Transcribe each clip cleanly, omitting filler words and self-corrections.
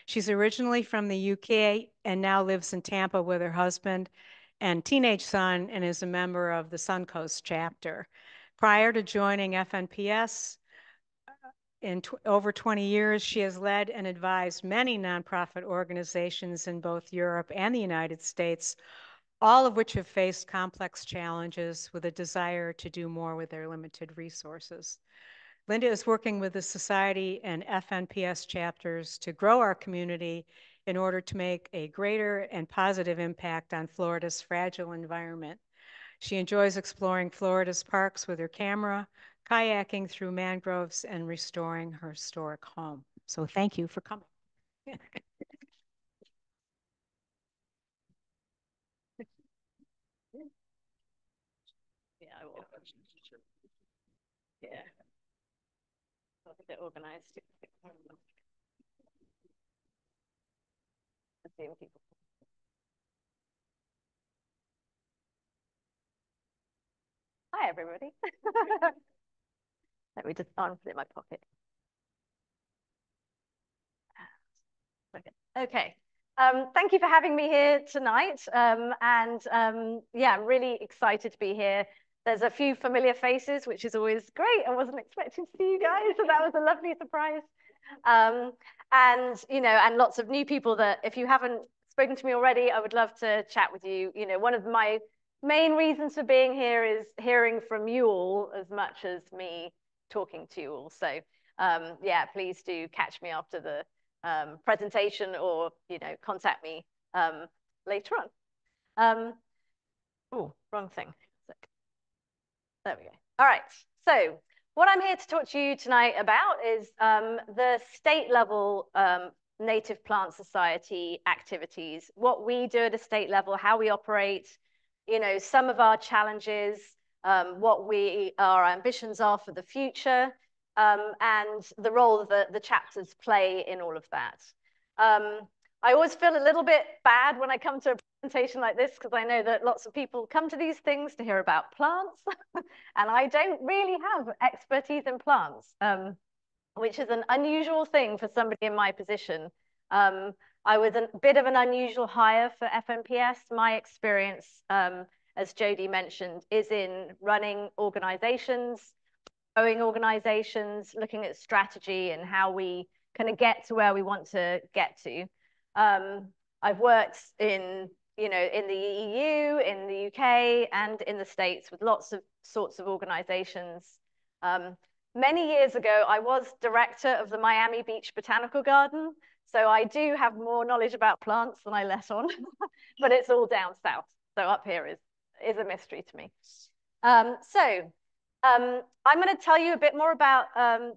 She's originally from the UK and now lives in Tampa with her husband and teenage son and is a member of the Suncoast chapter. Prior to joining FNPS, in over 20 years, she has led and advised many nonprofit organizations in both Europe and the United States, all of which have faced complex challenges with a desire to do more with their limited resources. Lynda is working with the Society and FNPS chapters to grow our community in order to make a greater and positive impact on Florida's fragile environment. She enjoys exploring Florida's parks with her camera, kayaking through mangroves, and restoring her historic home. So thank you for coming. Yeah, I will. Yeah. I'll get it organized. The same people. Hi, everybody. Let me just put it in my pocket. Okay. Thank you for having me here tonight. Yeah, I'm really excited to be here. There's a few familiar faces, which is always great. I wasn't expecting to see you guys, so that was a lovely surprise. And lots of new people that if you haven't spoken to me already, I would love to chat with you. One of my main reasons for being here is hearing from you all as much as me talking to you all. So yeah, please do catch me after the presentation or contact me later on. Oh, wrong thing. There we go. All right. So what I'm here to talk to you tonight about is the state level Native Plant Society activities, what we do at a state level, how we operate, some of our challenges, what our ambitions are for the future, and the role that the chapters play in all of that. I always feel a little bit bad when I come to a presentation like this because I know that lots of people come to these things to hear about plants and I don't really have expertise in plants, which is an unusual thing for somebody in my position. I was a bit of an unusual hire for FNPS. My experience, as Jody mentioned, is in running organizations, growing organizations, looking at strategy and how we kind of get to where we want to get to. I've worked in the EU, in the UK, and in the States with lots of sorts of organizations. Many years ago, I was director of the Miami Beach Botanical Garden. So I do have more knowledge about plants than I let on, but it's all down south. So up here is a mystery to me. I'm going to tell you a bit more about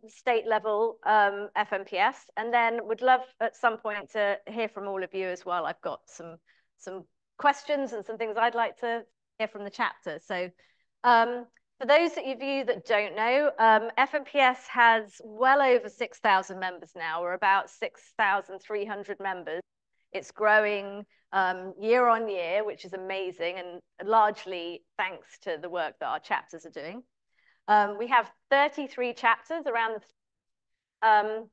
state level FNPS, and then would love at some point to hear from all of you as well. I've got some questions and some things I'd like to hear from the chapter. So for those of you that don't know, FNPS has well over 6,000 members now. We're about 6,300 members. It's growing year on year, which is amazing, and largely thanks to the work that our chapters are doing. We have 33 chapters around the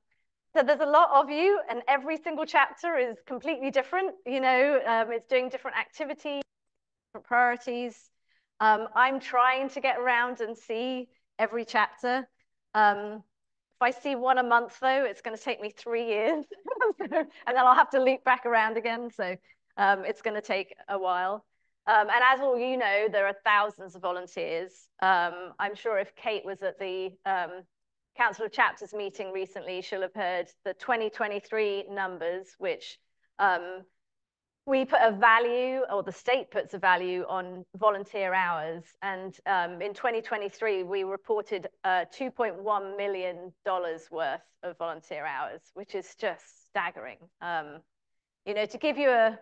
so there's a lot of you, and every single chapter is completely different. It's doing different activities, different priorities. I'm trying to get around and see every chapter. If I see one a month, though, it's going to take me 3 years, and then I'll have to loop back around again. So it's going to take a while. And as all you know, there are thousands of volunteers. I'm sure if Kate was at the Council of Chapters meeting recently, she'll have heard the 2023 numbers, which we put a value, or the state puts a value on volunteer hours. And in 2023, we reported $2.1 million worth of volunteer hours, which is just staggering. To give you a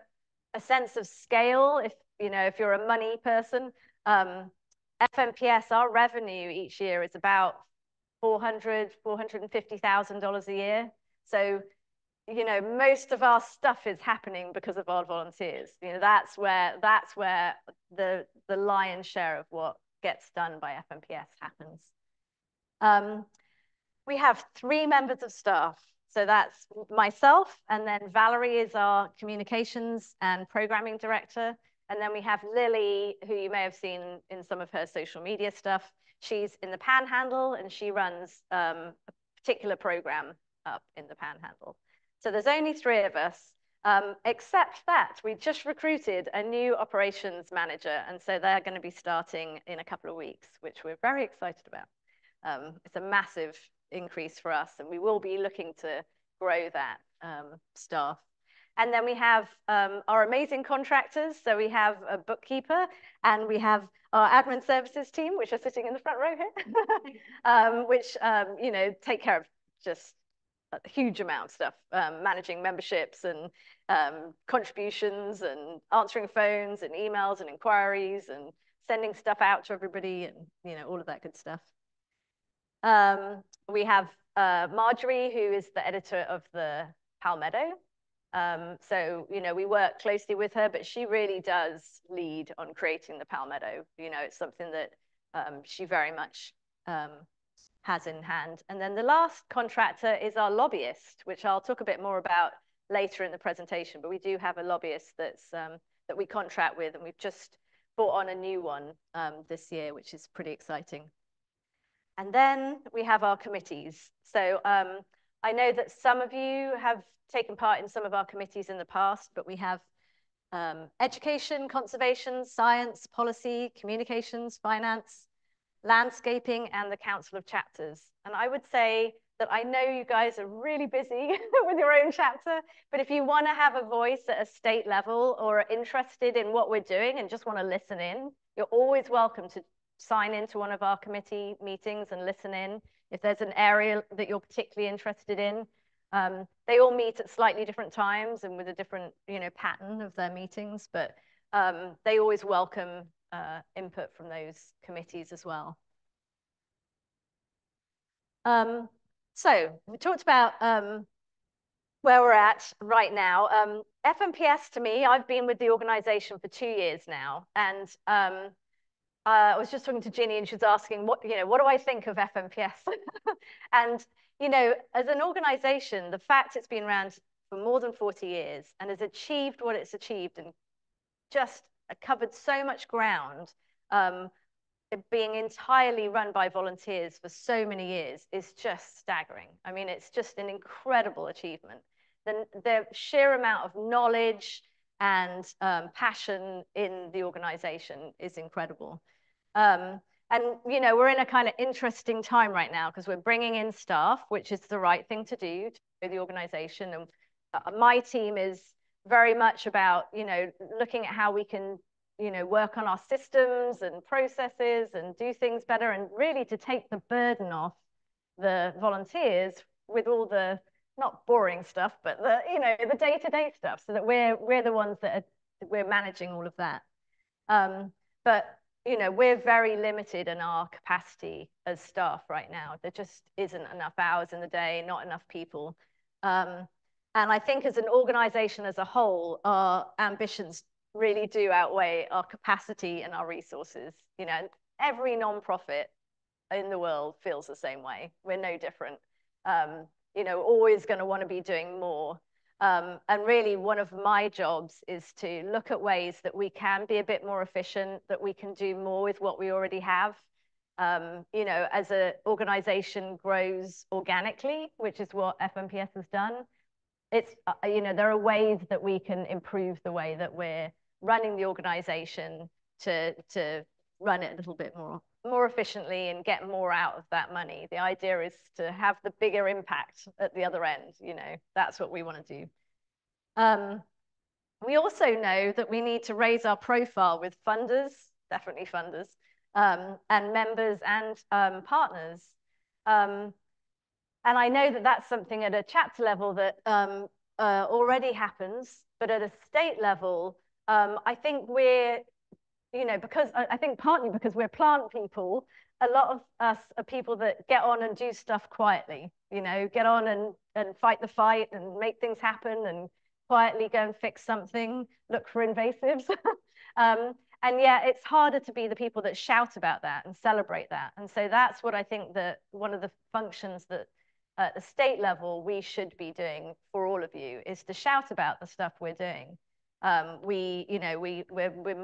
sense of scale, if you're a money person, FNPS, our revenue each year is about $450,000 a year. So, most of our stuff is happening because of our volunteers. That's where the lion's share of what gets done by FNPS happens. We have 3 members of staff. So that's myself, and then Valerie is our communications and programming director. And then we have Lily, who you may have seen in some of her social media stuff. She's in the Panhandle, and she runs a particular program up in the Panhandle. So there's only 3 of us, except that we just recruited a new operations manager, and so they're going to be starting in a couple of weeks, which we're very excited about. It's a massive increase for us, and we will be looking to grow that staff. And then we have our amazing contractors. So we have a bookkeeper, and we have our admin services team, which are sitting in the front row here, which you know, take care of just a huge amount of stuff, managing memberships and contributions and answering phones and emails and inquiries and sending stuff out to everybody, and you know, all of that good stuff. We have Marjorie, who is the editor of the Palmetto. So, you know, we work closely with her, but she really does lead on creating the Palmetto. You know, it's something that she very much has in hand. And then the last contractor is our lobbyist, which I'll talk a bit more about later in the presentation. But we do have a lobbyist that's that we contract with, and we've just brought on a new one this year, which is pretty exciting. And then we have our committees. So I know that some of you have taken part in some of our committees in the past, but we have education, conservation, science, policy, communications, finance, landscaping, and the Council of Chapters. And I would say that I know you guys are really busy with your own chapter, but if you want to have a voice at a state level or are interested in what we're doing and just want to listen in, you're always welcome to sign into one of our committee meetings and listen in. If there's an area that you're particularly interested in, they all meet at slightly different times and with a different, you know, pattern of their meetings, but they always welcome input from those committees as well. So we talked about where we're at right now. FMPS, to me, I've been with the organization for 2 years now, and I was just talking to Ginny, and she was asking, what do I think of FMPS? And you know, as an organization, the fact it's been around for more than 40 years and has achieved what it's achieved and just covered so much ground, being entirely run by volunteers for so many years is just staggering. I mean, it's just an incredible achievement. The sheer amount of knowledge and passion in the organization is incredible. And, you know, we're in a kind of interesting time right now because we're bringing in staff, which is the right thing to do to grow the organization. And my team is very much about, you know, looking at how we can, you know, work on our systems and processes and do things better, and really to take the burden off the volunteers with all the not boring stuff, but the, you know, the day-to-day stuff, so that we're the ones that we're managing all of that. But you know, we're very limited in our capacity as staff right now. There just isn't enough hours in the day, not enough people. And I think as an organization as a whole, our ambitions really do outweigh our capacity and our resources. You know, every nonprofit in the world feels the same way. We're no different. You know, always going to want to be doing more. And really, one of my jobs is to look at ways that we can be a bit more efficient, that we can do more with what we already have. You know, as an organization grows organically, which is what FMPS has done, it's, you know, there are ways that we can improve the way that we're running the organization to run it a little bit more efficiently and get more out of that money. The idea is to have the bigger impact at the other end. You know, that's what we want to do. We also know that we need to raise our profile with funders, definitely funders, and members and partners. And I know that that's something at a chapter level that already happens, but at a state level, I think we're, you know, because I think partly because we're plant people, a lot of us are people that get on and do stuff quietly, you know, get on and fight the fight and make things happen and quietly go and fix something, look for invasives. And yeah, it's harder to be the people that shout about that and celebrate that. And so that's what I think that one of the functions that at the state level we should be doing for all of you is to shout about the stuff we're doing. We're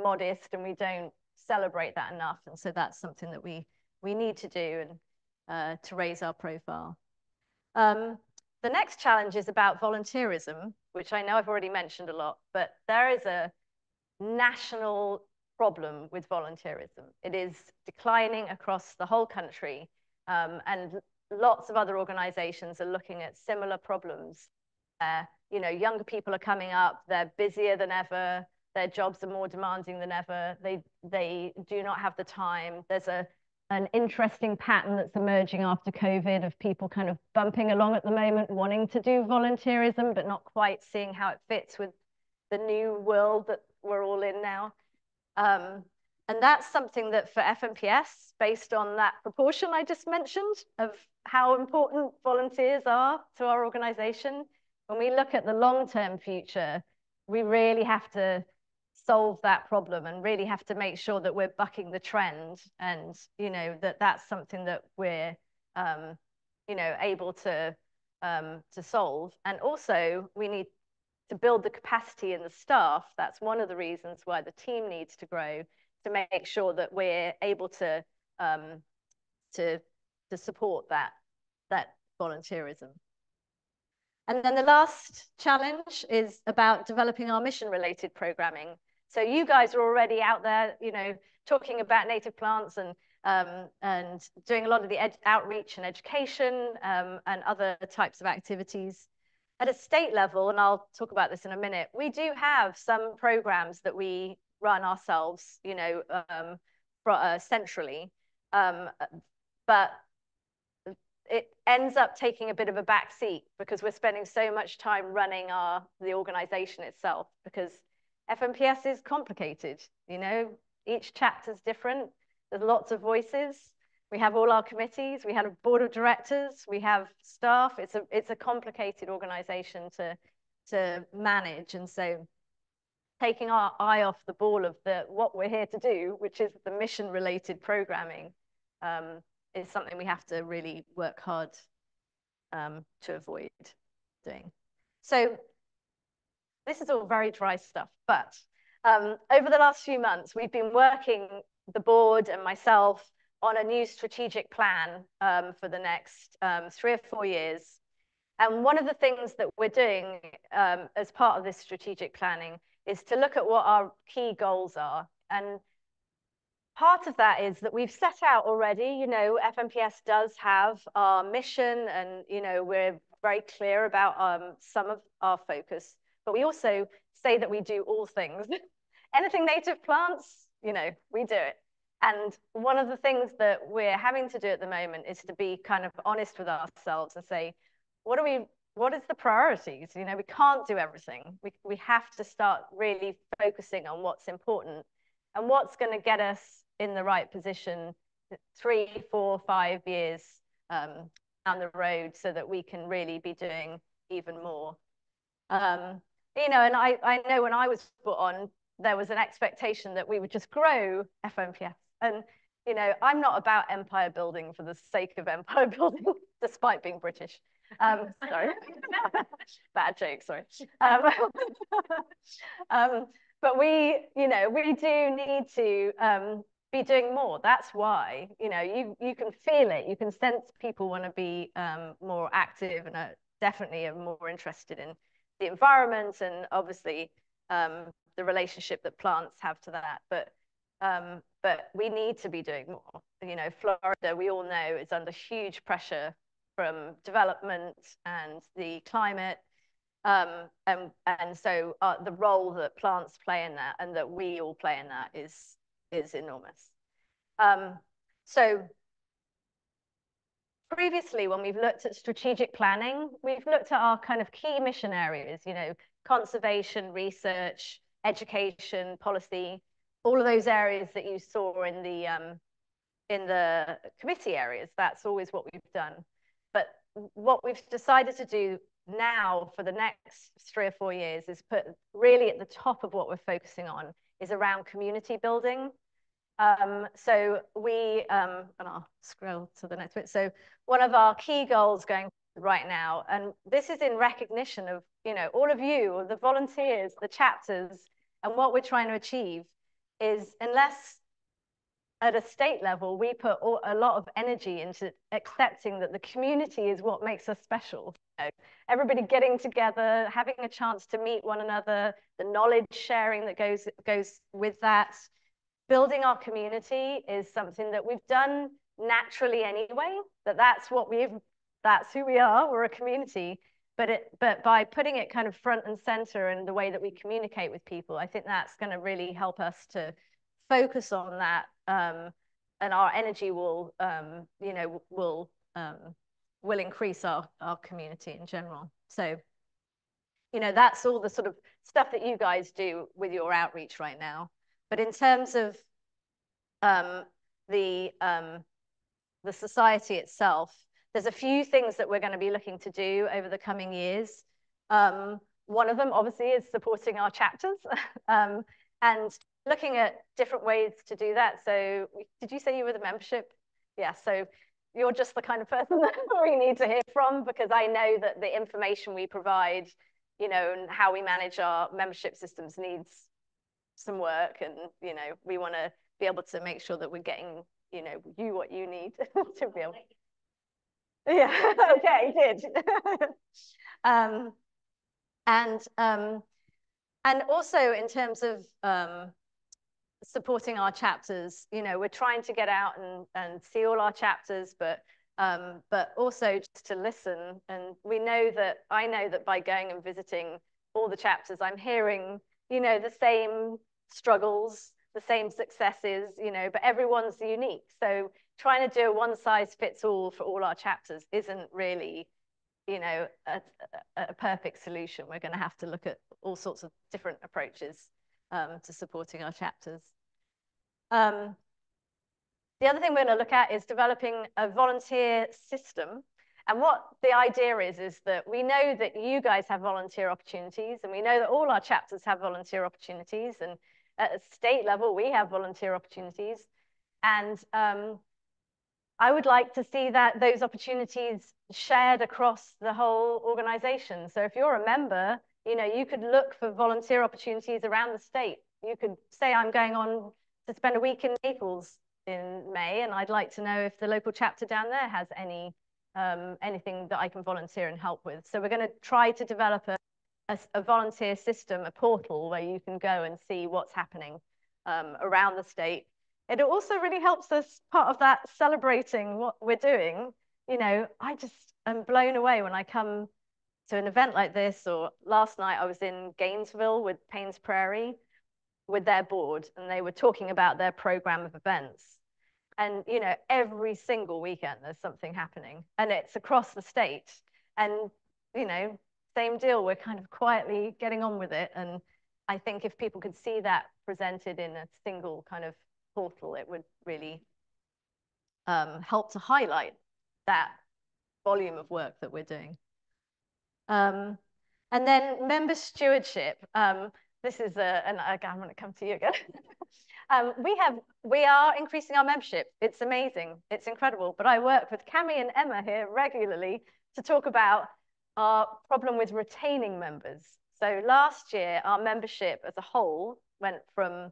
modest and we don't celebrate that enough, and so that's something that we need to do and to raise our profile. The next challenge is about volunteerism, which I know I've already mentioned a lot, but there is a national problem with volunteerism. It is declining across the whole country, and lots of other organizations are looking at similar problems. Younger people are coming up, they're busier than ever, their jobs are more demanding than ever, they do not have the time. There's an interesting pattern that's emerging after COVID of people kind of bumping along at the moment, wanting to do volunteerism, but not quite seeing how it fits with the new world that we're all in now. And that's something that for FNPS, based on that proportion I just mentioned of how important volunteers are to our organization, when we look at the long-term future, we really have to solve that problem and really have to make sure that we're bucking the trend, and that's something that we're able to solve. And also we need to build the capacity in the staff. That's one of the reasons why the team needs to grow, to make sure that we're able to support that volunteerism. And then the last challenge is about developing our mission-related programming. So you guys are already out there, talking about native plants and doing a lot of the outreach and education and other types of activities. At a state level, and I'll talk about this in a minute, we do have some programs that we run ourselves, centrally, but it ends up taking a bit of a back seat because we're spending so much time running the organization itself, because FNPS is complicated. Each chapter is different. There's lots of voices. We have all our committees. We have a board of directors. We have staff. It's a complicated organization to manage, and so taking our eye off the ball of what we're here to do, which is the mission-related programming, is something we have to really work hard to avoid doing. So this is all very dry stuff, but over the last few months, we've been working, the board and myself, on a new strategic plan for the next 3 or 4 years. And one of the things that we're doing as part of this strategic planning is to look at what our key goals are. And part of that is that we've set out already, FNPS does have our mission, and, we're very clear about some of our focus, but we also say that we do all things. Anything native plants, we do it. And one of the things that we're having to do at the moment is to be kind of honest with ourselves and say, what is the priorities? We can't do everything. We have to start really focusing on what's important and what's going to get us in the right position 3, 4, 5 years down the road, so that we can really be doing even more. And I know when I was put on, there was an expectation that we would just grow FNPS. And, I'm not about empire building for the sake of empire building, despite being British. Sorry, bad joke, sorry. But we do need to be doing more. That's why, you can feel it. You can sense people want to be more active and definitely are more interested in the environment and obviously the relationship that plants have to that. But we need to be doing more. Florida, we all know, is under huge pressure from development and the climate. And so the role that plants play in that, and that we all play in that, is enormous. So previously, when we've looked at strategic planning, we've looked at our kind of key mission areas, conservation, research, education, policy, all of those areas that you saw in the committee areas. That's always what we've done. But what we've decided to do now for the next 3 or 4 years is put really at the top of what we're focusing on is around community building. So we, and I'll scroll to the next bit. So one of our key goals going right now. And this is in recognition of, all of you, the volunteers, the chapters, and what we're trying to achieve is, unless at a state level, we put a lot of energy into accepting that the community is what makes us special. Everybody getting together, having a chance to meet one another, the knowledge sharing that goes with that. Building our community is something that we've done naturally anyway, that's who we are, we're a community. But by putting it kind of front and center in the way that we communicate with people, I think that's going to really help us to focus on that, and our energy will increase our community in general. So, that's all the sort of stuff that you guys do with your outreach right now. But in terms of the society itself, there's a few things that we're going to be looking to do over the coming years. One of them, obviously, is supporting our chapters and looking at different ways to do that. So did you say you were the membership? Yeah, so you're just the kind of person that we need to hear from, because I know that the information we provide, and how we manage our membership systems needs some work. And, we want to be able to make sure that we're getting, you what you need to be able. Yeah, okay, good. And also in terms of supporting our chapters, we're trying to get out and see all our chapters, but also just to listen. And I know that by going and visiting all the chapters, I'm hearing, the same struggles, the same successes, but everyone's unique. So trying to do a one size fits all for all our chapters isn't really, a perfect solution. We're going to have to look at all sorts of different approaches to supporting our chapters. The other thing we're going to look at is developing a volunteer system. And what the idea is that we know that you guys have volunteer opportunities, and we know that all our chapters have volunteer opportunities, and at a state level, we have volunteer opportunities. And I would like to see those opportunities shared across the whole organization. So if you're a member, you could look for volunteer opportunities around the state. You could say, I'm going on to spend a week in Naples in May, and I'd like to know if the local chapter down there has anything that I can volunteer and help with. So we're going to try to develop a volunteer system, a portal where you can go and see what's happening around the state. It also really helps us, part of that celebrating what we're doing. I just am blown away when I come to an event like this, or last night I was in Gainesville with Paynes Prairie with their board, and they were talking about their program of events. And, every single weekend there's something happening, and it's across the state. And, same deal, we're kind of quietly getting on with it. And I think if people could see that presented in a single kind of portal, it would really help to highlight that volume of work that we're doing. And then member stewardship. This is and again, I'm going to come to you again. We are increasing our membership. It's amazing. It's incredible. But I work with Cami and Emma here regularly to talk about our problem with retaining members. So last year, our membership as a whole went from,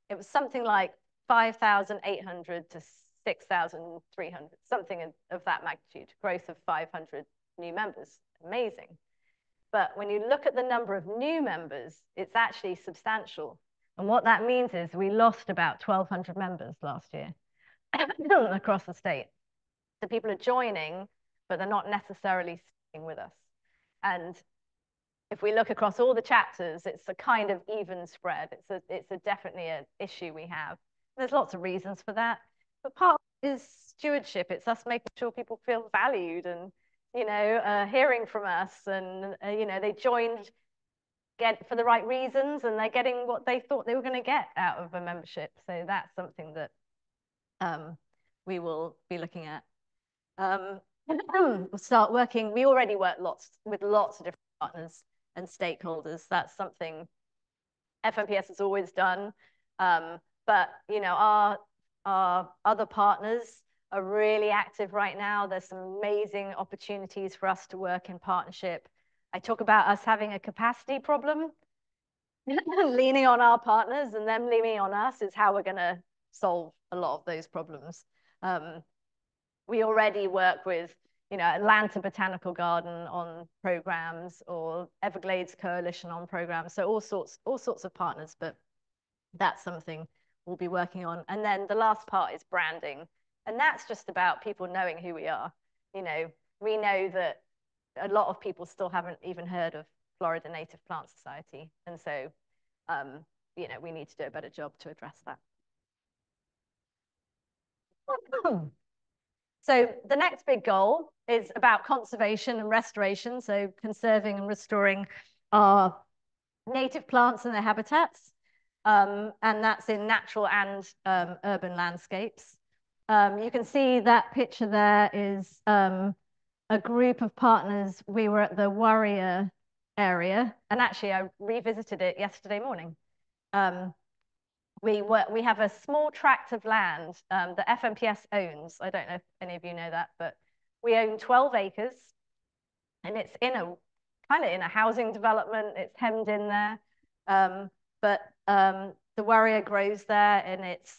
it was something like 5,800 to 6,300, something of that magnitude, growth of 500 new members. Amazing. But when you look at the number of new members, it's actually substantial. And what that means is we lost about 1,200 members last year across the state. So people are joining, but they're not necessarily staying with us. And if we look across all the chapters, it's a kind of even spread. It's definitely an issue we have. There's lots of reasons for that. But part of it is stewardship. It's us making sure people feel valued and, hearing from us. And, they joined for the right reasons, and they're getting what they thought they were going to get out of a membership. So that's something that we will be looking at. We'll start working. We already work with lots of different partners and stakeholders. That's something FMPS has always done. But our other partners are really active right now. There's some amazing opportunities for us to work in partnership. I talk about us having a capacity problem. Leaning on our partners and them leaning on us is how we're going to solve a lot of those problems. We already work with, Atlanta Botanical Garden on programs, or Everglades Coalition on programs. So all sorts of partners, but that's something we'll be working on. And then the last part is branding. And that's just about people knowing who we are. We know that a lot of people still haven't even heard of Florida Native Plant Society. And so, we need to do a better job to address that. So the next big goal is about conservation and restoration. So conserving and restoring our native plants and their habitats. And that's in natural and urban landscapes. You can see that picture there is a group of partners. We were at the Warrior area, and actually I revisited it yesterday morning. We have a small tract of land that FMPS owns. I don't know if any of you know that, but we own 12 acres, and it's kind of in a housing development. It's hemmed in there, but the Warrior grows there, and it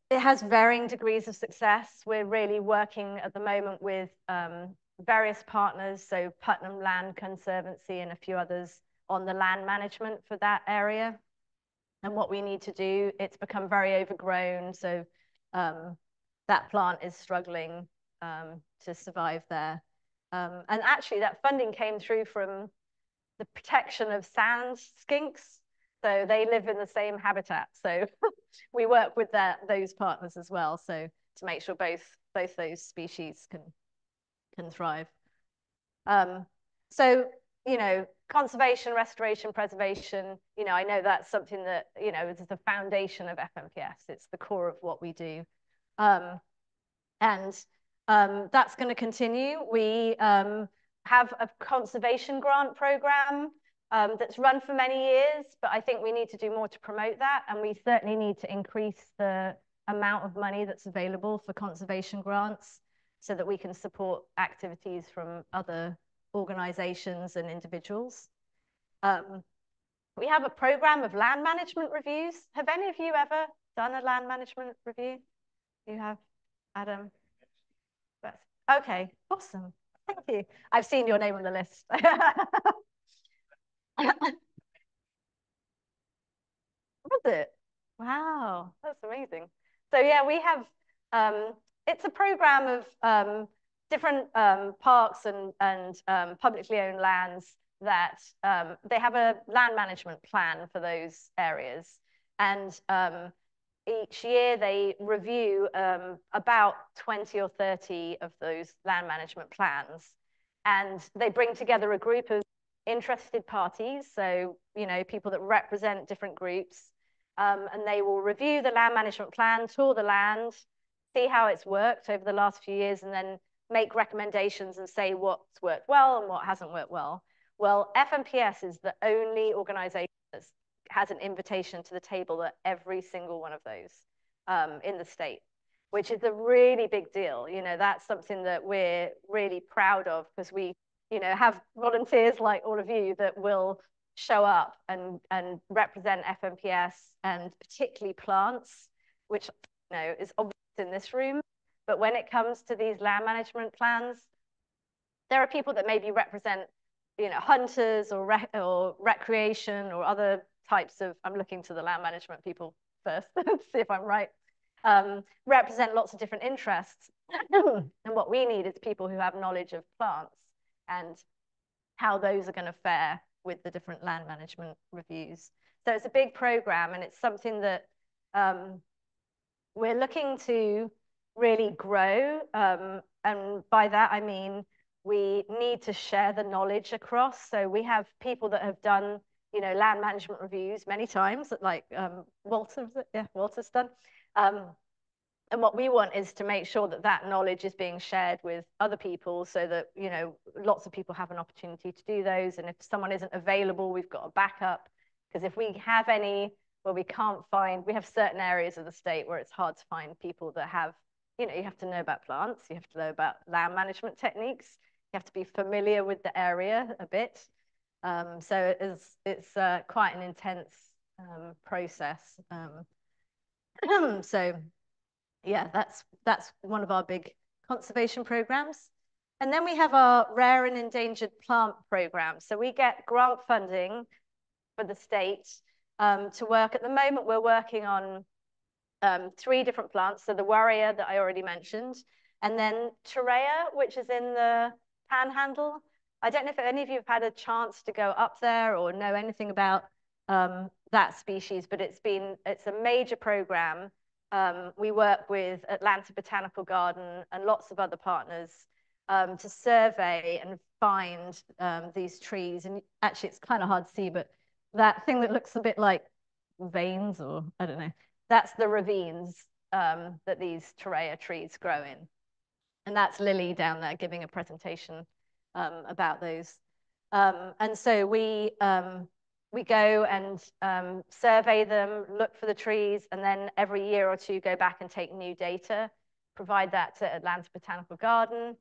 has varying degrees of success. We're really working at the moment with various partners, so Putnam Land Conservancy and a few others, on the land management for that area. And what we need to do, it's become very overgrown, so that plant is struggling to survive there. And actually that funding came through from the protection of sand skinks. So they live in the same habitat. So we work with those partners as well, so to make sure both those species can thrive. So, conservation, restoration, preservation, I know that's something that, is the foundation of FMPS. It's the core of what we do. And that's going to continue. We have a conservation grant program that's run for many years, but I think we need to do more to promote that. And we certainly need to increase the amount of money that's available for conservation grants so that we can support activities from other organizations and individuals. We have a program of land management reviews. Have any of you ever done a land management review? You have, Adam? Okay, awesome. Thank you. I've seen your name on the list. Was it? Wow, that's amazing. So yeah, we have, it's a program of different parks and publicly owned lands that they have a land management plan for those areas. And each year they review about 20 or 30 of those land management plans. And they bring together a group of interested parties, so people that represent different groups, and they will review the land management plan, tour the land, see how it's worked over the last few years, and then make recommendations and say what's worked well and what hasn't worked well. Well, FMPS is the only organization that has an invitation to the table at every single one of those in the state, which is a really big deal. That's something that we're really proud of, because we have volunteers like all of you that will show up and represent FMPS, and particularly plants, which is obvious in this room. But when it comes to these land management plans, there are people that maybe represent hunters or recreation or other types of, I'm looking to the land management people first to see if I'm right, represent lots of different interests. And what we need is people who have knowledge of plants and how those are going to fare with the different land management reviews. So it's a big program, and it's something that we're looking to really grow. And by that, I mean, we need to share the knowledge across. So we have people that have done, land management reviews many times, like Walter, yeah, Walter's done. And what we want is to make sure that that knowledge is being shared with other people, so that, lots of people have an opportunity to do those. And if someone isn't available, we've got a backup. Because if we have any where we can't find, we have certain areas of the state where it's hard to find people that have, you have to know about plants, you have to know about land management techniques, you have to be familiar with the area a bit. So it's quite an intense process. So yeah, that's one of our big conservation programs. And then we have our rare and endangered plant program. So we get grant funding for the state to work. At the moment, we're working on 3 different plants. So the warrior that I already mentioned, and then Torreya, which is in the Panhandle. I don't know if any of you have had a chance to go up there or know anything about that species, but it's a major program. We work with Atlanta Botanical Garden and lots of other partners to survey and find these trees. And actually, it's kind of hard to see, but that thing that looks a bit like veins, or I don't know, that's the ravines that these Torreya trees grow in. And that's Lily down there giving a presentation about those. And so we go and survey them, look for the trees, and then every year or 2 go back and take new data, provide that to Atlanta Botanical Garden.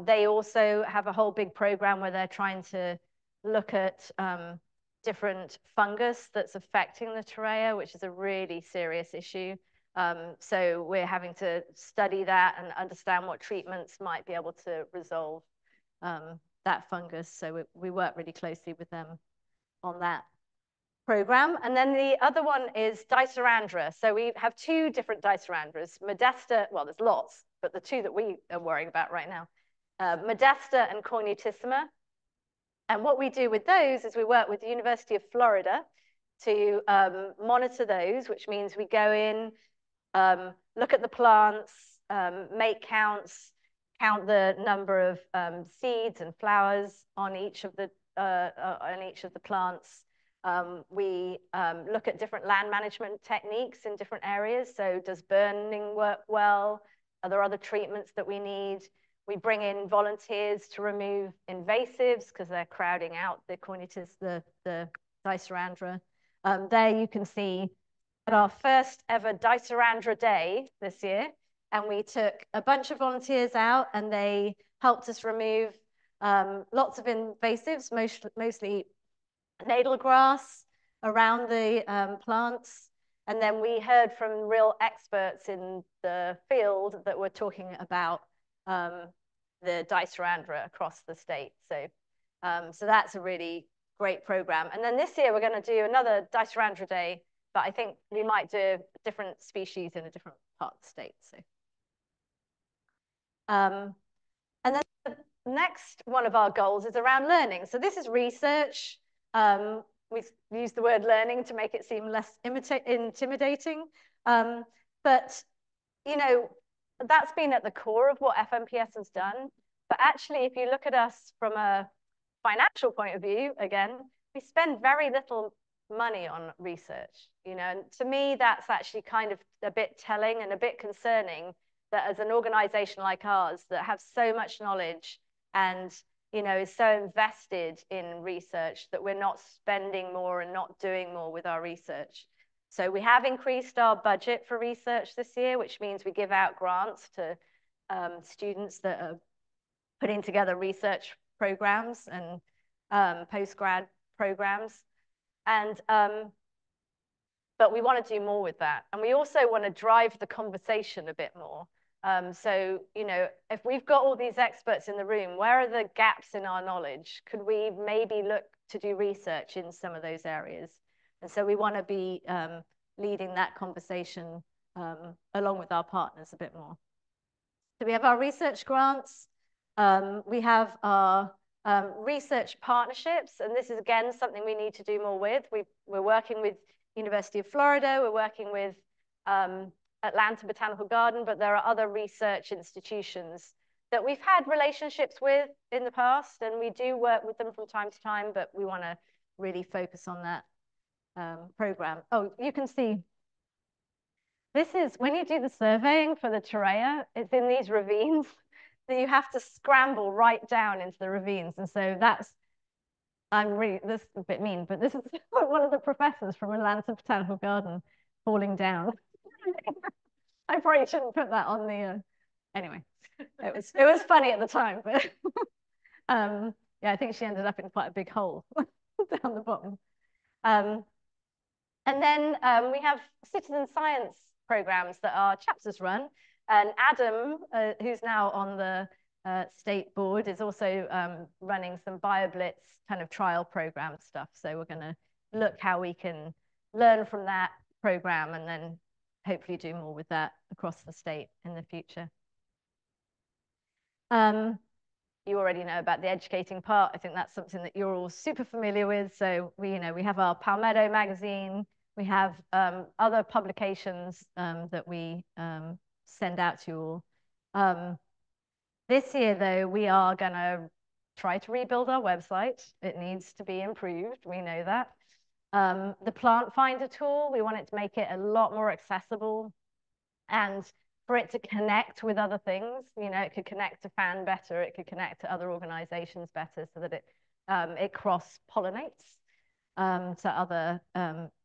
They also have a whole big program where they're trying to look at different fungus that's affecting the Torreya, which is a really serious issue. So we're having to study that and understand what treatments might be able to resolve that fungus. So we work really closely with them on that program. And then the other one is Dicerandra. So we have 2 different Dicerandras, Modesta, well, there's lots, but the 2 that we are worrying about right now, Modesta and Cornutissima. And what we do with those is we work with the University of Florida to monitor those, which means we go in, look at the plants, make counts, count the number of seeds and flowers on each of the plants. We look at different land management techniques in different areas. So does burning work well? Are there other treatments that we need? We bring in volunteers to remove invasives because they're crowding out the Cornutus, the Dicerandra. There you can see at our first ever Dicerandra Day this year, and we took a bunch of volunteers out and they helped us remove lots of invasives, mostly natal grass around the plants. And then we heard from real experts in the field that were talking about the Dicerandra across the state. So that's a really great program. And then this year we're going to do another Dicerandra Day, but I think we might do a different species in a different part of the state. So, and then the next one of our goals is around learning. So this is research. We've used the word learning to make it seem less intimidating. But, that's been at the core of what FMPS has done. But actually, if you look at us from a financial point of view, again, we spend very little money on research. And to me, that's actually kind of a bit telling and a bit concerning that as an organization like ours that have so much knowledge and is so invested in research that we're not spending more and not doing more with our research. So we have increased our budget for research this year, which means we give out grants to students that are putting together research programs and postgrad programs. And but we want to do more with that. And we also want to drive the conversation a bit more. So, if we've got all these experts in the room, where are the gaps in our knowledge? Could we maybe look to do research in some of those areas? And so we want to be leading that conversation along with our partners a bit more. So we have our research grants. We have our research partnerships. And this is, again, something we need to do more with. We're working with University of Florida. We're working with Atlanta Botanical Garden, but there are other research institutions that we've had relationships with in the past, and we do work with them from time to time, but we want to really focus on that program. Oh, you can see, this is, when you do the surveying for the Torreya, it's in these ravines, that you have to scramble right down into the ravines. And so that's this is a bit mean, but this is one of the professors from Atlanta Botanical Garden falling down. I probably shouldn't put that on the, anyway, it was funny at the time, but yeah, I think she ended up in quite a big hole down the bottom. And then we have citizen science programs that our chapters run. And Adam, who's now on the state board, is also running some BioBlitz kind of trial program stuff. So we're going to look how we can learn from that program and then hopefully do more with that across the state in the future. You already know about the educating part. I think that's something that you're all super familiar with. So we have our Palmetto magazine. We have other publications that we send out to you all. This year, though, we are going to try to rebuild our website. It needs to be improved. We know that. The Plant Finder tool, we want it to make it a lot more accessible and for it to connect with other things. It could connect to FAN better. It could connect to other organizations better so that it cross-pollinates to other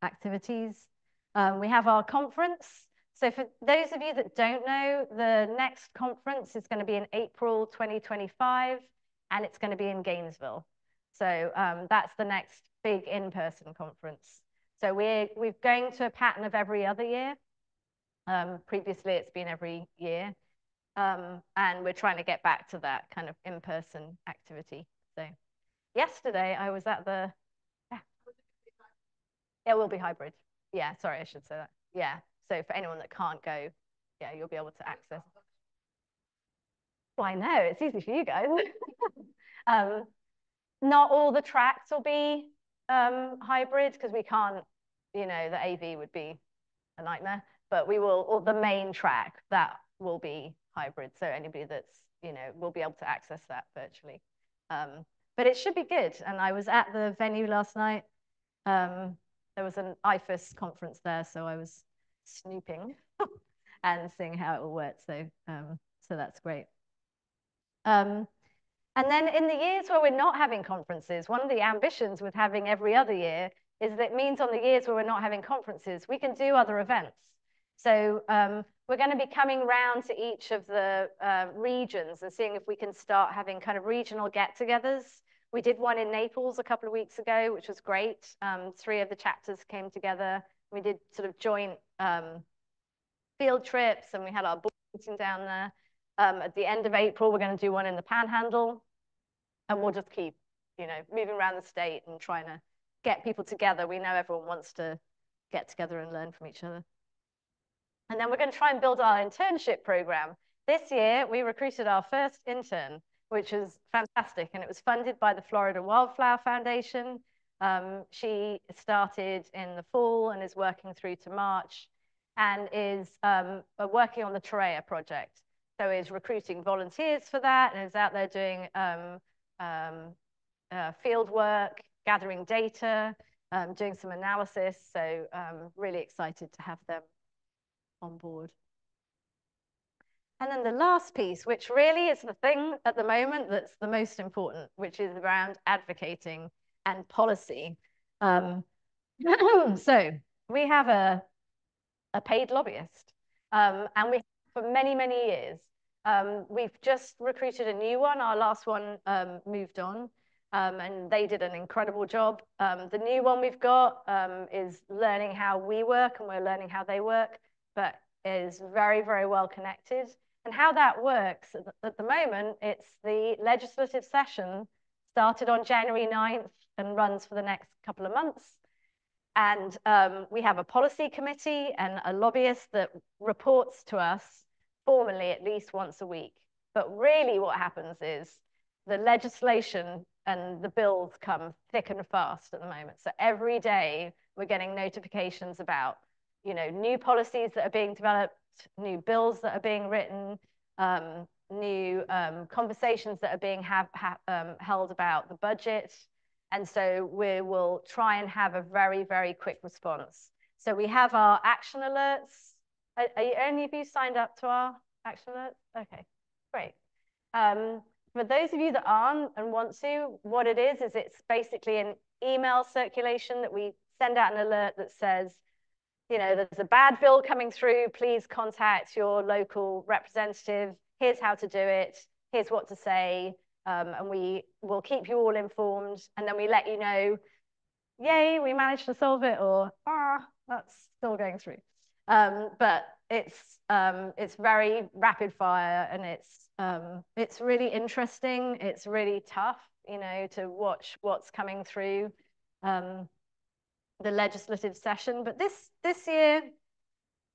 activities. We have our conference. So for those of you that don't know, the next conference is going to be in April 2025, and it's going to be in Gainesville. So that's the next big in-person conference. So we're going to a pattern of every other year. Previously, it's been every year. And we're trying to get back to that kind of in-person activity. So yesterday, I was at the... Yeah. It will be hybrid. Yeah, sorry, I should say that. Yeah, so for anyone that can't go, yeah, you'll be able to access. Well, I know, it's easy for you guys. Not all the tracks will be hybrid because we can't, the AV would be a nightmare, but we will, or the main track, that will be hybrid. So anybody that's, will be able to access that virtually. But it should be good. And I was at the venue last night. There was an IFAS conference there, so I was snooping and seeing how it all works. So that's great. And then in the years where we're not having conferences, one of the ambitions with having every other year is that it means on the years where we're not having conferences, we can do other events. So we're going to be coming round to each of the regions and seeing if we can start having kind of regional get-togethers. We did one in Naples a couple of weeks ago, which was great. 3 of the chapters came together. We did sort of joint field trips, and we had our board meeting down there. At the end of April, we're going to do one in the Panhandle, and we'll just keep, moving around the state and trying to get people together. We know everyone wants to get together and learn from each other. And then we're going to try and build our internship program. This year, we recruited our first intern, which was fantastic, and it was funded by the Florida Wildflower Foundation. She started in the fall and is working through to March, and is working on the Torreya project. So is recruiting volunteers for that, and is out there doing field work, gathering data, doing some analysis. So really excited to have them on board. And then the last piece, which really is the thing at the moment that's the most important, which is around advocating and policy. So we have a paid lobbyist, and we have for many, many years. We've just recruited a new one. Our last one moved on, and they did an incredible job. The new one we've got is learning how we work, and we're learning how they work, but is very, very well connected. And how that works at the moment, it's the legislative session started on January 9th and runs for the next couple of months. And we have a policy committee and a lobbyist that reports to us formally at least once a week. But really what happens is the legislation and the bills come thick and fast at the moment. So every day we're getting notifications about, new policies that are being developed, new bills that are being written, new conversations that are being held about the budget. And so we will try and have a very, very quick response. So we have our action alerts. Are any of you signed up to our action alerts? Okay, great. for those of you that aren't and want to, what it is it's basically an email circulation that we send out an alert that says, you know, there's a bad bill coming through, please contact your local representative. Here's how to do it. Here's what to say. And we will keep you all informed. And then we let you know, yay, we managed to solve it, or that's still going through. But it's very rapid fire, and it's really interesting. It's really tough, you know, to watch what's coming through the legislative session. But this year,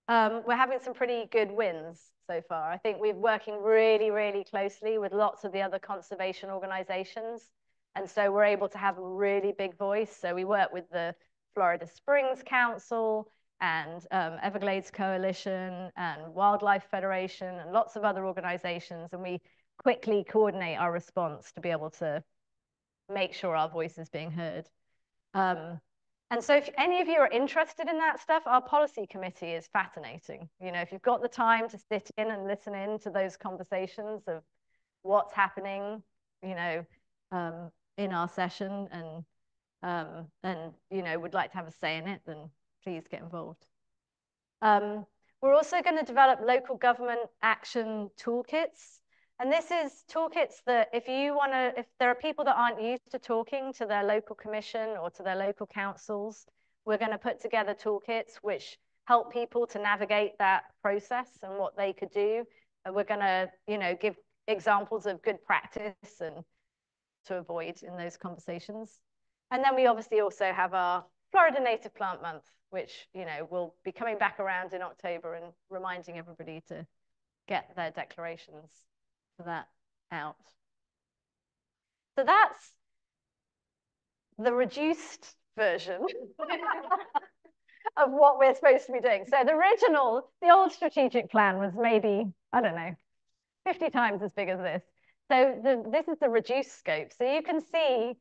we're having some pretty good wins so far. I think we're working really, really closely with lots of the other conservation organizations. And so we're able to have a really big voice. So we work with the Florida Springs Council and Everglades Coalition and Wildlife Federation and lots of other organizations. And we quickly coordinate our response to be able to make sure our voice is being heard. And so if any of you are interested in that stuff, our policy committee is fascinating. You know, if you've got the time to sit in and listen in to those conversations of what's happening, you know, in our session and, you know, would like to have a say in it, then please get involved. We're also going to develop local government action toolkits. And this is toolkits that if there are people that aren't used to talking to their local commission or to their local councils, we're going to put together toolkits which help people to navigate that process and what they could do. And we're going to, you know, give examples of good practice and to avoid in those conversations. And then we obviously also have our Florida Native Plant Month, which, you know, will be coming back around in October and reminding everybody to get their declarations for that out. So that's the reduced version of what we're supposed to be doing. So the old strategic plan was maybe, I don't know, 50 times as big as this. So this is the reduced scope. So you can see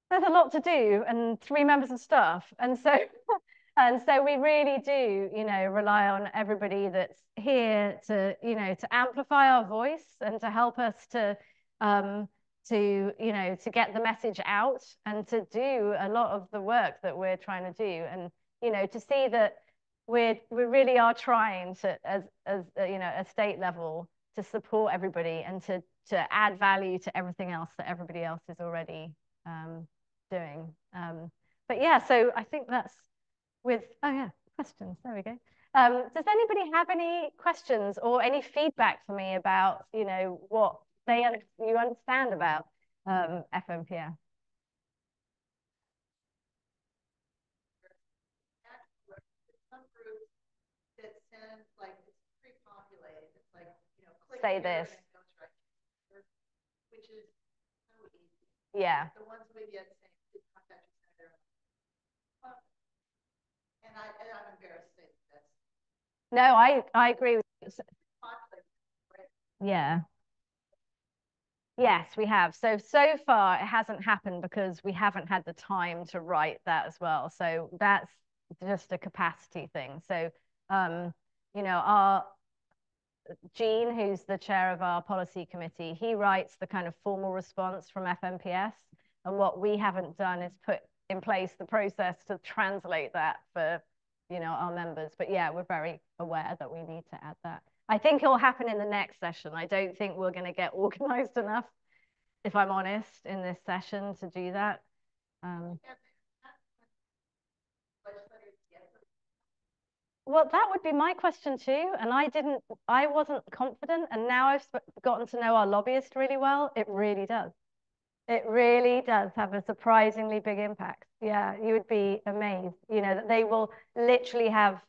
there's a lot to do and 3 members of staff. And so we really do, you know, rely on everybody that's here to, you know, to amplify our voice and to help us to you know, to get the message out and to do a lot of the work that we're trying to do. And, you know, to see that we really are trying to, as you know, a state level, to support everybody and to add value to everything else that everybody else is already doing. But yeah, so I think that's with, oh yeah, questions, there we go. Does anybody have any questions or any feedback for me about, you know, what you understand about FMPF? Say this. Which is so easy. Yeah. The ones we get saying, contact your senator. And I'm embarrassed to say this. No, I agree with you. Yeah. Yes, we have. So far it hasn't happened because we haven't had the time to write that as well. So that's just a capacity thing. So, you know, our Gene, who's the chair of our policy committee, he writes the kind of formal response from FMPS. And what we haven't done is put in place the process to translate that for, you know, our members. But yeah, we're very aware that we need to add that. I think it will happen in the next session. I don't think we're going to get organized enough, if I'm honest, in this session to do that. Well, that would be my question too. And I wasn't confident. And now I've gotten to know our lobbyist really well. It really does. It really does have a surprisingly big impact. Yeah, you would be amazed. You know, that they will literally have,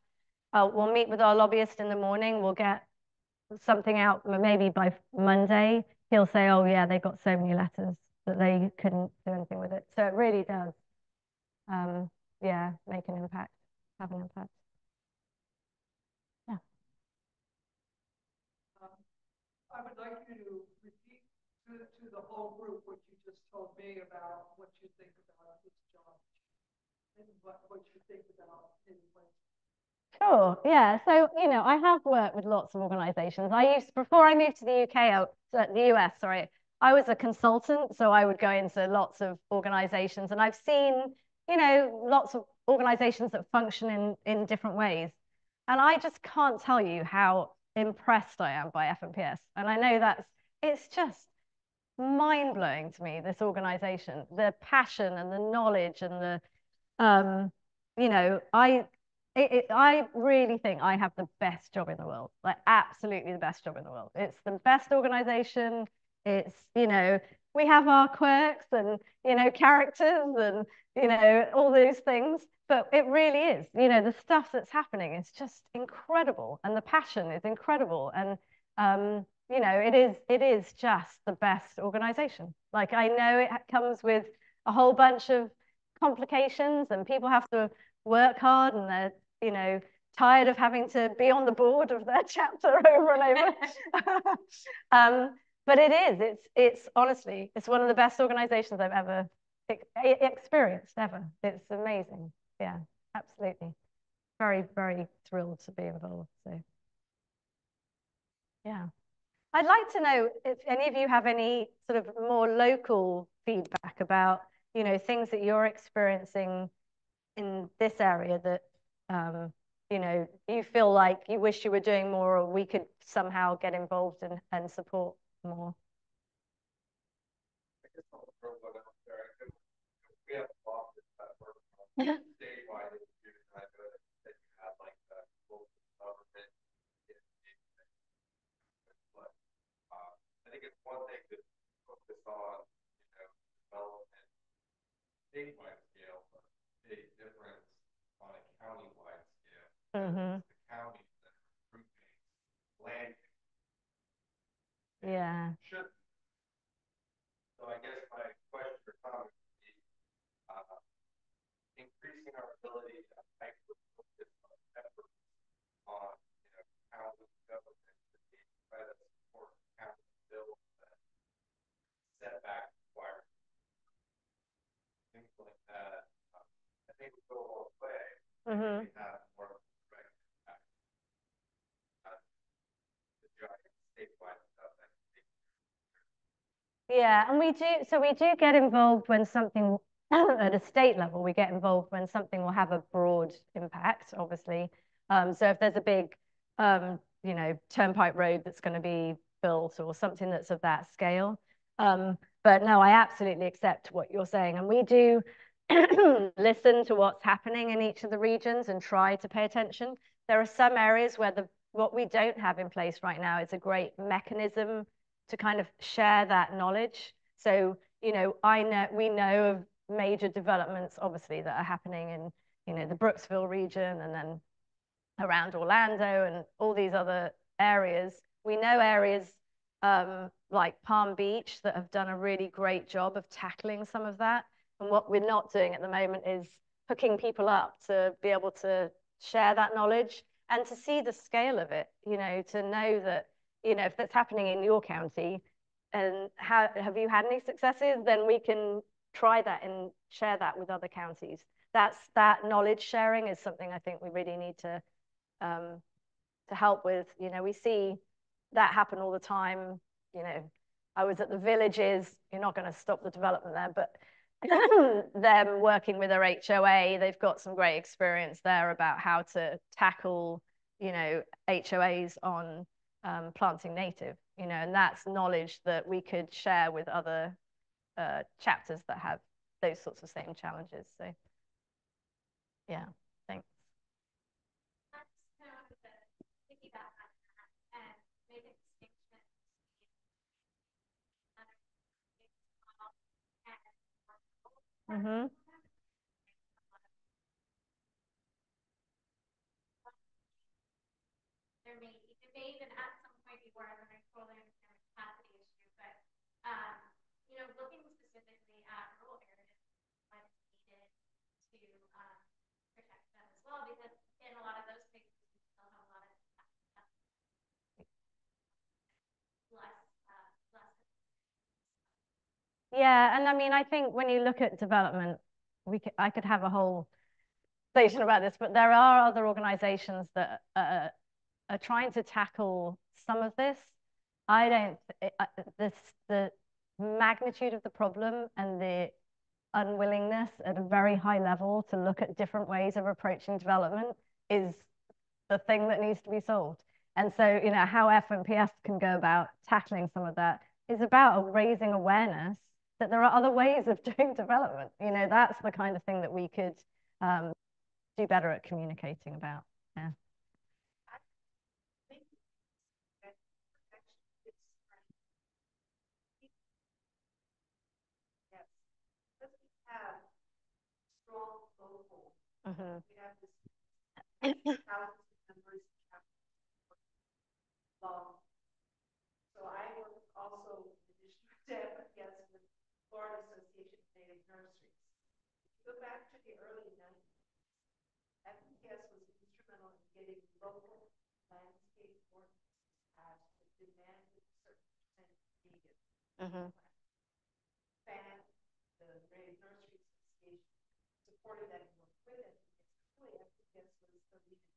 we'll meet with our lobbyist in the morning. We'll get something out maybe by Monday. He'll say, oh yeah, they got so many letters that they couldn't do anything with it. So it really does, yeah, make an impact, have an impact. Yeah. I would like you to repeat to the whole group what you just told me about what you think about this job and what you think about anyway. Sure, yeah. So, you know, I have worked with lots of organizations. Before I moved to the UK, the US, sorry, I was a consultant, so I would go into lots of organizations, and I've seen, lots of organizations that function in different ways. And I just can't tell you how impressed I am by FNPS. And I know it's just mind blowing to me, this organization, the passion and the knowledge and the um, you know, I really think I have the best job in the world, like absolutely the best job in the world. It's the best organization. It's, we have our quirks and, characters and, all those things, but it really is, the stuff that's happening is just incredible and the passion is incredible. And, it is just the best organization. Like I know it comes with a whole bunch of complications and people have to work hard and they're, tired of having to be on the board of their chapter over and over. But it's honestly, it's one of the best organizations I've ever experienced ever. It's amazing. Yeah, absolutely. Very, very thrilled to be involved. So, yeah. I'd like to know if any of you have any sort of more local feedback about, things that you're experiencing in this area that you feel like you wish you were doing more, or we could somehow get involved and support more. I guess I'll throw one out there. We have office that work statewide issues, and I know that you have like the local government but I think it's one thing to focus on, development statewide scale, but big difference on a county-wide scale. Mm-hmm. The counties that are recruiting land Yeah. should. So I guess my question or comment would be increasing our ability to hyper-focus on efforts on, county government to be try to support county bills that setback requirements, things like that. I think would go a long way. Mm-hmm. We have more of a direct impact. The giant statewide stuff that can take. Yeah, and we do get involved when something at a state level, we get involved when something will have a broad impact, obviously. So if there's a big, turnpike road that's going to be built or something that's of that scale. But no, I absolutely accept what you're saying. And we do listen to what's happening in each of the regions and try to pay attention. There are some areas where what we don't have in place right now is a great mechanism to kind of share that knowledge. So, we know of major developments, obviously, that are happening in, the Brooksville region and then around Orlando and all these other areas. We know areas like Palm Beach that have done a really great job of tackling some of that. And what we're not doing at the moment is hooking people up to be able to share that knowledge and to see the scale of it, to know that, if that's happening in your county and have you had any successes, then we can try that and share that with other counties. That knowledge sharing is something I think we really need to help with. We see that happen all the time. I was at the Villages. You're not going to stop the development there, but them working with their HOA, they've got some great experience there about how to tackle, HOAs on planting native, and that's knowledge that we could share with other chapters that have those sorts of same challenges. So, yeah, thanks. Mm-hmm. There may even at some point be more, and I totally understand the capacity issue, but looking specifically at rural areas, what is needed to protect them as well, because in a lot of those spaces we still have a lot of less. Yeah, and I mean, I think when you look at development, I could have a whole station about this, but there are other organizations that are trying to tackle some of this. I don't, this, magnitude of the problem and the unwillingness at a very high level to look at different ways of approaching development is the thing that needs to be solved. And so, you know, how FNPS can go about tackling some of that is about raising awareness that there are other ways of doing development. You know, that's the kind of thing that we could do better at communicating about. Yeah. Mm-hmm. We have this thousands of members. So I work also, in addition to FNPS, with Florida Association of Native Nurseries. If you go back to the early 90s, FNPS was instrumental in getting local landscape ordinances passed that demanded a certain percentage needed. Mm-hmm. FAN, the Native Nursery Association, supported that and worked with it. Really, FNPS was the leading.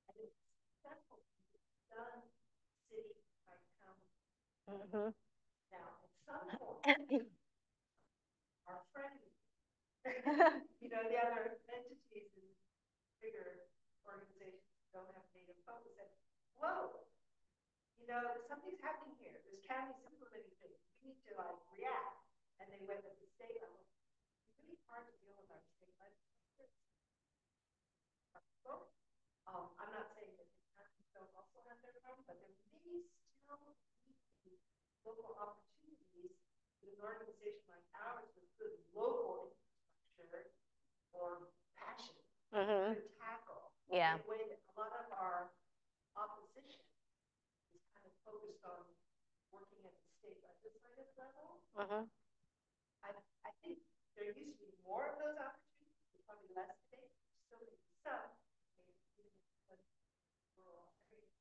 And it's successful. It's done city by county. Mm-hmm. Now, at some point, our friends, you know, the other entities and bigger organizations don't have native focus said, whoa, you know, something's happening here. This county's implementing things. We need to like react. And they went at the state level. It's really hard to deal with our state legislators. I'm not saying that the counties don't also have their problem, but there may still be local opportunities with an organization like ours with good local infrastructure or passion to tackle. Yeah. The way that a lot of our opposition is kind of focused on working at the state legislative level. I think there used to be more of those opportunities, there's probably less today, still maybe some, maybe even in rural areas.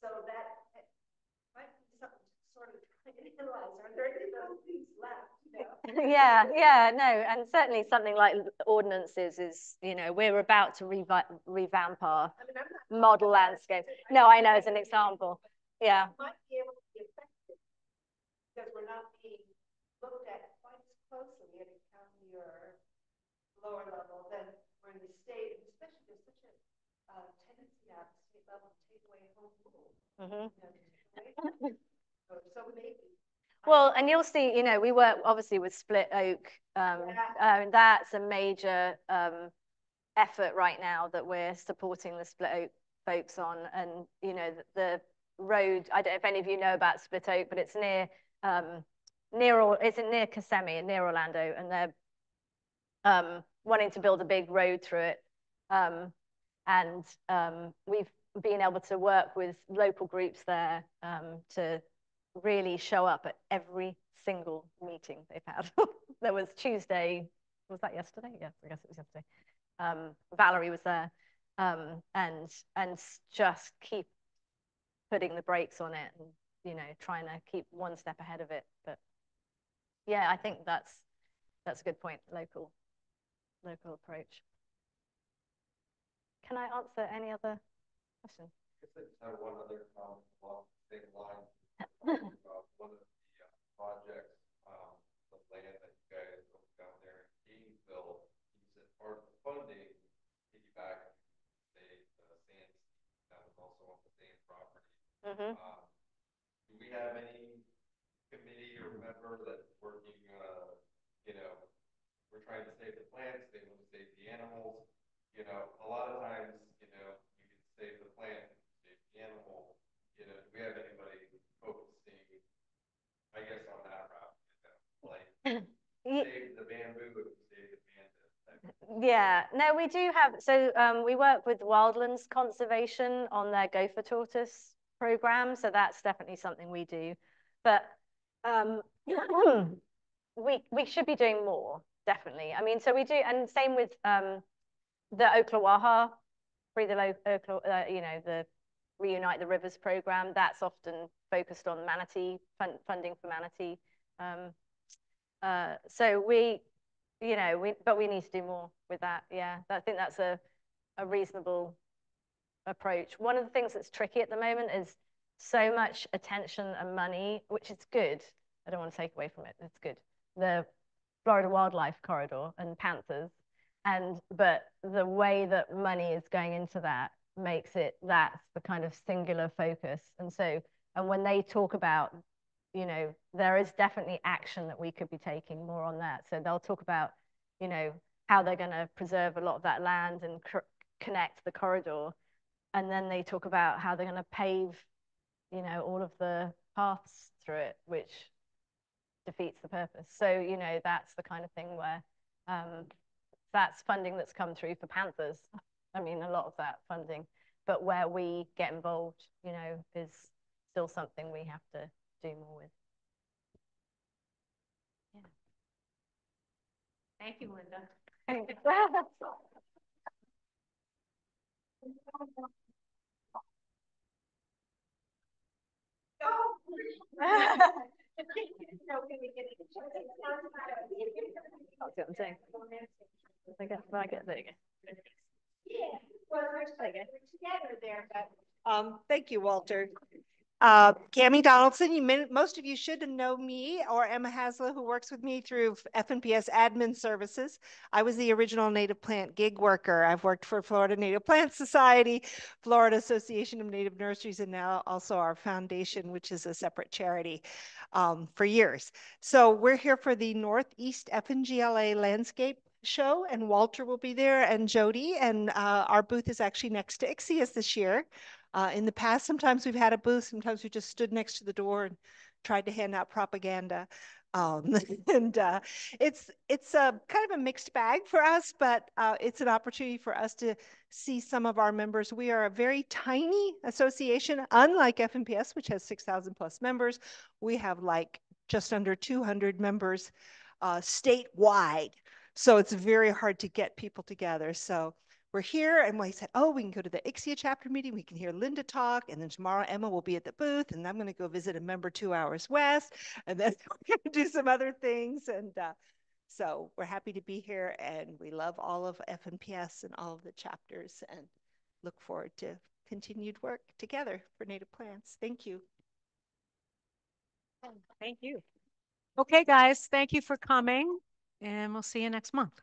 So that might be something to sort of try and analyze. Are there any of those things left? You know? Yeah, no, and certainly something like ordinances is, you know, we're about to revamp our model landscape. No, I know, as an example. Yeah. It might be able to be effective because we're not being looked at quite as closely at a county or lower level than we're in the state, and especially there's such a tendency at the state level to take away home rule. So maybe. Well, and you'll see, you know, we work obviously with Split Oak. And that's a major effort right now that we're supporting the Split Oak folks on. And, you know, the road, I don't know if any of you know about Split Oak, but it's near Kissimmee and near Orlando, and they're wanting to build a big road through it. And we've been able to work with local groups there to really show up at every single meeting they've had. There was Tuesday, was that yesterday? Yeah, I guess it was yesterday. Valerie was there, and just keep putting the brakes on it, and you know, trying to keep one step ahead of it. But yeah, I think that's a good point. Local approach. Can I answer any other question? I just have one other comment along the same line. About one of the projects, the land that you guys own down there in Gainesville, you said part of the funding piggyback, say, the sand, that was also on the same property. Do we have any committee or member that's working, you know, we're trying to save the plants, they want to save the animals, you know, a lot of times, you know, you can save the plant, save the animal, you know, do we have anybody focusing, I guess, on that route, you know, like save the bamboo, save the panda. Yeah, no, we do have, so we work with Wildlands Conservation on their gopher tortoise program, so that's definitely something we do. But we should be doing more, definitely. I mean, so we do, and same with the Oklawaha, Free the you know, the Reunite the Rivers program. That's often focused on manatee, funding for manatee. So we, you know, but we need to do more with that. Yeah, I think that's a reasonable approach. One of the things that's tricky at the moment is so much attention and money, which is good, I don't want to take away from it. It's good. The Florida Wildlife Corridor and panthers. But the way that money is going into that makes it, that's the kind of singular focus. And when they talk about, you know, there is definitely action that we could be taking more on that. So they'll talk about, you know, how they're going to preserve a lot of that land and connect the corridor. And then they talk about how they're going to pave, you know, all of the paths through it, which defeats the purpose. So, you know, that's the kind of thing where that's funding that's come through for panthers. I mean, a lot of that funding, but where we get involved, you know, is still something we have to do more with. Yeah. Thank you, Lynda. That's what I'm saying. There you go. Yeah, well, we're together there, but thank you, Walter. Cami Donaldson, most of you should know me, or Emma Hasler, who works with me through FNPS admin services. I was the original native plant gig worker. I've worked for Florida Native Plant Society, Florida Association of Native Nurseries, and now also our foundation, which is a separate charity, for years. So we're here for the Northeast FNGLA Landscape Show, and Walter will be there, and Jody, and our booth is actually next to Ixia's this year. In the past, sometimes we've had a booth, sometimes we just stood next to the door and tried to hand out propaganda. And it's a kind of a mixed bag for us, but it's an opportunity for us to see some of our members. We are a very tiny association, unlike FNPS, which has 6,000 plus members. We have like just under 200 members statewide. So it's very hard to get people together. So we're here, and we said, oh, we can go to the Ixia chapter meeting. We can hear Lynda talk, and then tomorrow Emma will be at the booth, and I'm going to go visit a member 2 hours west, and then we're going to do some other things. And so we're happy to be here, and we love all of FNPS and all of the chapters, and look forward to continued work together for native plants. Thank you. Thank you. Okay, guys, thank you for coming, and we'll see you next month.